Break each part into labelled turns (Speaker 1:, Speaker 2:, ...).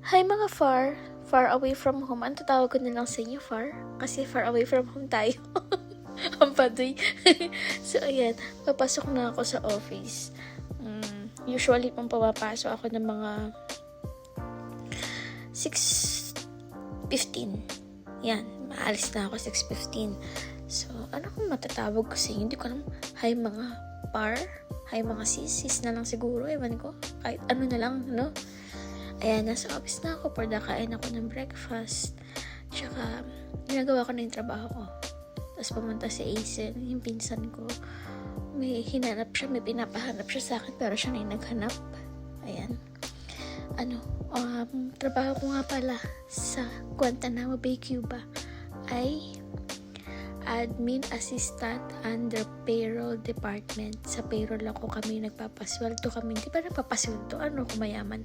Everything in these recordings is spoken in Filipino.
Speaker 1: Hi mga far away from home. Ang tatawag ko na lang sa inyo far, kasi far away from home tayo. Ang padoy. So ayan, papasok na ako sa office. Usually pang pumapasok ako ng mga 6:15. Yan, maalis na ako 6:15. So, ano kung matatawag ko sa inyo? Hindi ko alam. Hi mga par, hi mga sis na lang siguro. Ewan ko. Kahit ano na lang, no? Ayan, nasa office na ako. Kain ako ng breakfast. Tsaka, ginagawa ko na yung trabaho ko. Tapos pumunta si Aizen, yung pinsan ko. May hinanap siya, may pinapahanap siya sa akin, pero siya na yung naghanap. Ayan. Trabaho ko nga pala sa Guantanamo Bay, Cuba ay admin assistant under payroll department. Sa payroll ako kami nagpapasweldo kami. Hindi ba nagpapasweldo? Ano, kumayaman?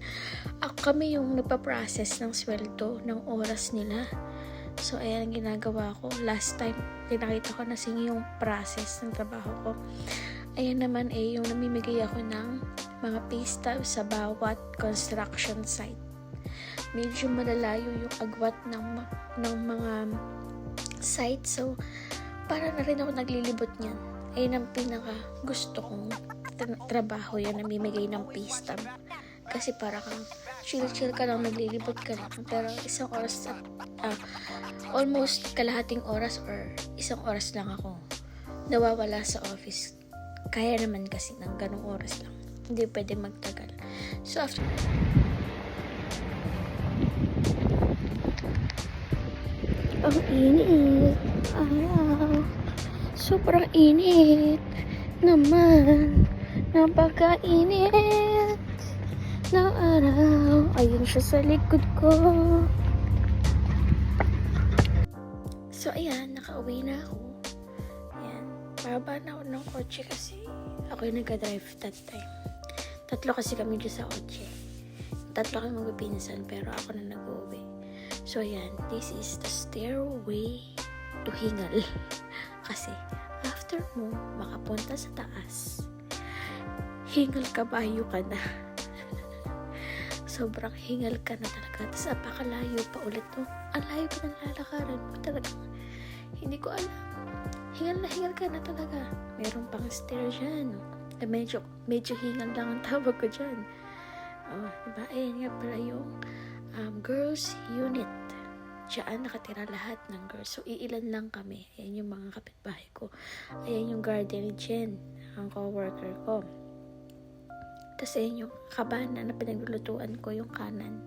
Speaker 1: Ako kami yung nagpa-process ng sweldo ng oras nila. So, ayan ang ginagawa ko. Last time, pinakita ko na sa inyo yung process ng trabaho ko. Ayan naman yung namimigay ako ng mga pay stubs sa bawat construction site. Medyo malalayo yung agwat ng mga site. So, para na rin ako naglilibot niyan. Ayun ang pinaka gusto kong trabaho, yan, namimigay ng pay stub. Kasi para kang chill ka lang, naglilibot ka lang. Pero isang oras almost kalahating oras or isang oras lang ako nawawala sa office. Kaya naman kasi ng ganong oras lang. Hindi pwede magtagal. So, after ang init. Araw. Sobrang init. Naman. Napakainit ng araw. Ayun siya sa likod ko. So, ayan. Nakauwi na ako. Ayan. Bababa na ako ng kotse kasi ako yung nag-drive that time. Tatlo kasi kami dyan sa kotse. Tatlo kami magpipinsan pero ako na nag-uwi. So, ayan, this is the stairway to Hingal. Kasi, after mo makapunta sa taas, hingal kabayo ka na. Sobrang hingal ka na talaga. Tapos, apakalayo pa ulit. Ang layo pa ng lalakaran mo talaga. Hindi ko alam. Hingal ka na talaga. Meron pang stair dyan. Medyo hingal lang ang tawag ko dyan. Diba? Ayan nga pala yung girls unit. Diyan nakatira lahat ng girls. So, iilan lang kami. Ayan yung mga kapitbahay ko. Ayan yung guardian ni Jen, ang co-worker ko. Tapos, ayan yung kabana na pinaglulutuan ko, yung kanan.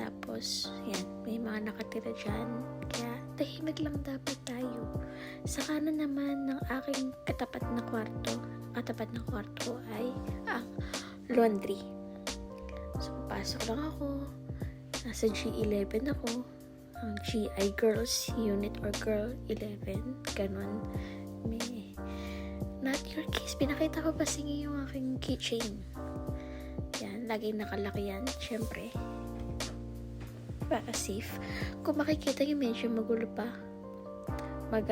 Speaker 1: Tapos, yan, may mga nakatira dyan. Kaya, tahimik lang dapat tayo. Sa kanan naman ng aking katapat na kwarto ay ang laundry. So, pasok lang ako. Nasa G11 ako. Ang GI Girls Unit or Girl 11. Ganon. Not your case. Pinakita ko pa singi yung aking keychain. Yan. Laging nakalaki yan. Siyempre. Para safe. Kung makikita nyo medyo magulo pa. Mag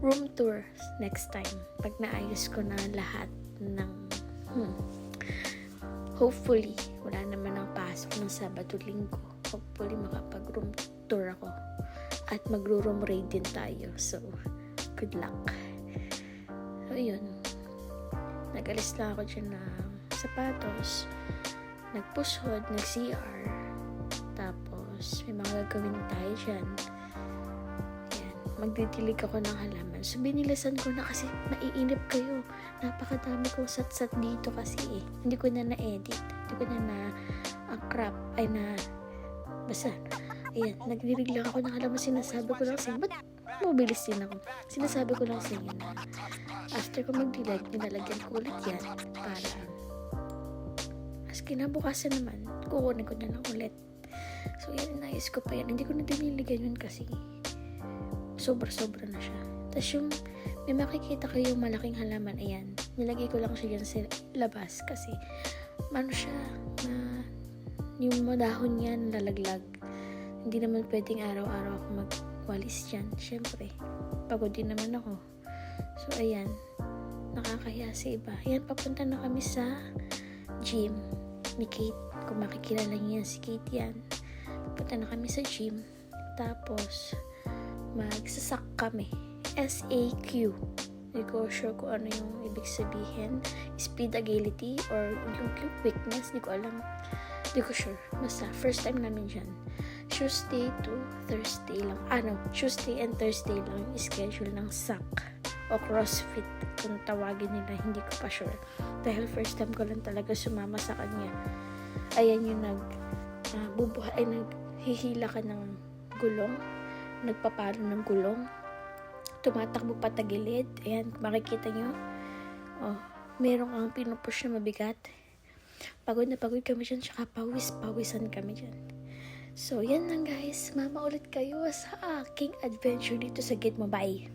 Speaker 1: room tour next time. Pag naayos ko na lahat ng hopefully, wala naman ang pasok ng Sabado Linggo. Hopefully, makapag-room tour ako. At mag-room raid din tayo. So, good luck. So, yun. Nag-alis lang ako dyan ng sapatos. Nagpushod, nag-CR. Tapos, may mga gagawin tayo dyan. Ayan. Magdidilig ako ng halaman. So, binilisan ko na kasi maiinip kayo. Napakadami kong sat-sat dito kasi Hindi ko na na-edit. Hindi ko na na-crop. Basta. Ayan. Nagdidig lang ako ng halaman. Sinasabi ko lang sa inyo. Ba't mabilis din ako? Sinasabi ko lang sa inyo na after ko magdilag, nilalagyan ko ulit yan para as kinabukasan naman, kukunin ko na lang ulit. So, yan. Nais ko pa yan. Hindi ko na diniligan yun kasi sobra-sobra na siya. Tapos yung may makikita kayo yung malaking halaman, ayan, nilagay ko lang siya dyan sa labas kasi siya na yung madahon niya lalaglag. Hindi naman pwedeng araw-araw ako magwalis dyan. Siyempre, pagod din naman ako. So, ayan, nakakahiya sa iba. Ayan, papunta na kami sa gym ni Kate. kung makikilala niyo yan, si Kate yan. Punta na kami sa gym. Tapos, magsasak kami. S-A-Q. Hindi ko sure kung ano yung ibig sabihin. Speed agility or yung quickness. Hindi ko alam. Hindi ko sure. Basta, first time namin dyan. Tuesday to Thursday lang. Tuesday and Thursday lang yung schedule ng SAC o CrossFit kung tawagin nila. Hindi ko pa sure. Dahil first time ko lang talaga sumama sa kanya. Ayan yung naghihila ka ng gulong. Nagpapalo ng gulong. Tumatakbo patagilid. Ayan, makikita nyo. Oh, merong ang pinupush na mabigat. Pagod na pagod kami dyan, tsaka pawisan kami dyan. So, yan lang guys. Mama ulit kayo sa aking adventure dito sa Gitmo. Bye!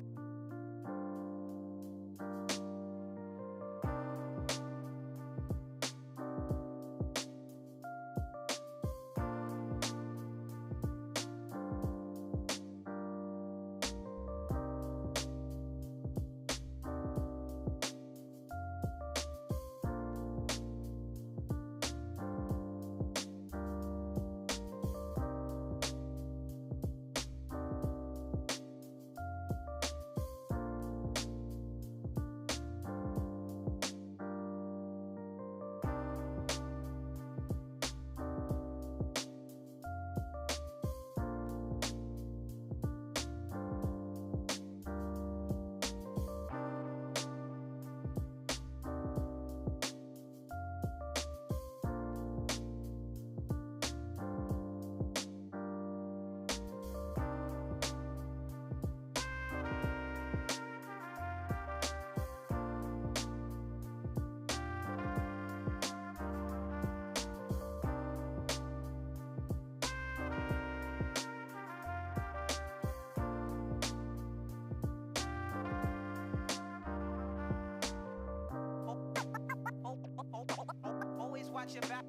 Speaker 2: Watch your back.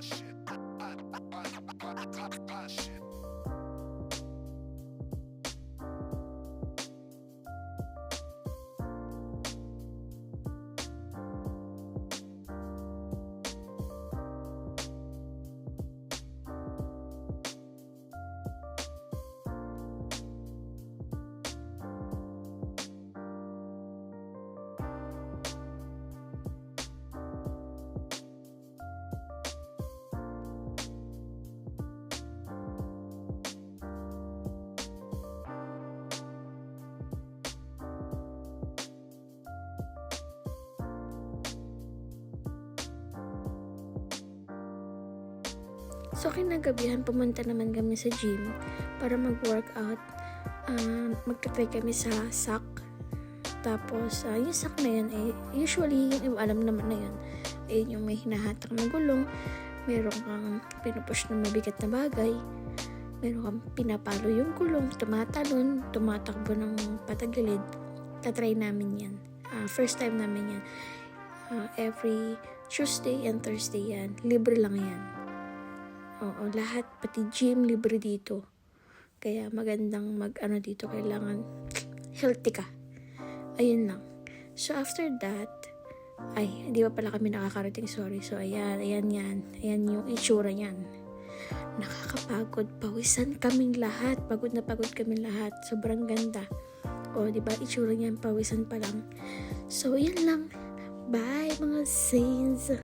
Speaker 2: Shit. Shit.
Speaker 1: So, kinagabihan, pumunta naman kami sa gym para mag-workout. Magta-try kami sa SAC. Tapos, yung SAC na yun, usually, yung alam naman na yun, yung may hinahatak na gulong, meron kang pinupush na mabigat na bagay, meron kang pinapalo yung gulong, tumatalon, tumatakbo ng patagilid. Tatry namin yan. First time namin yan. Every Tuesday and Thursday yan. Libre lang yan. Oo, lahat, pati gym, libre dito. Kaya magandang dito, kailangan healthy ka. Ayun lang. So, after that, di ba pala kami nakakarating, sorry. So, ayan yan. Ayan yung itsura niyan. Nakakapagod, pawisan kaming lahat. Pagod na pagod kaming lahat. Sobrang ganda. O, di ba, itsura niyan, pawisan pa lang. So, yan lang. Bye, mga saints!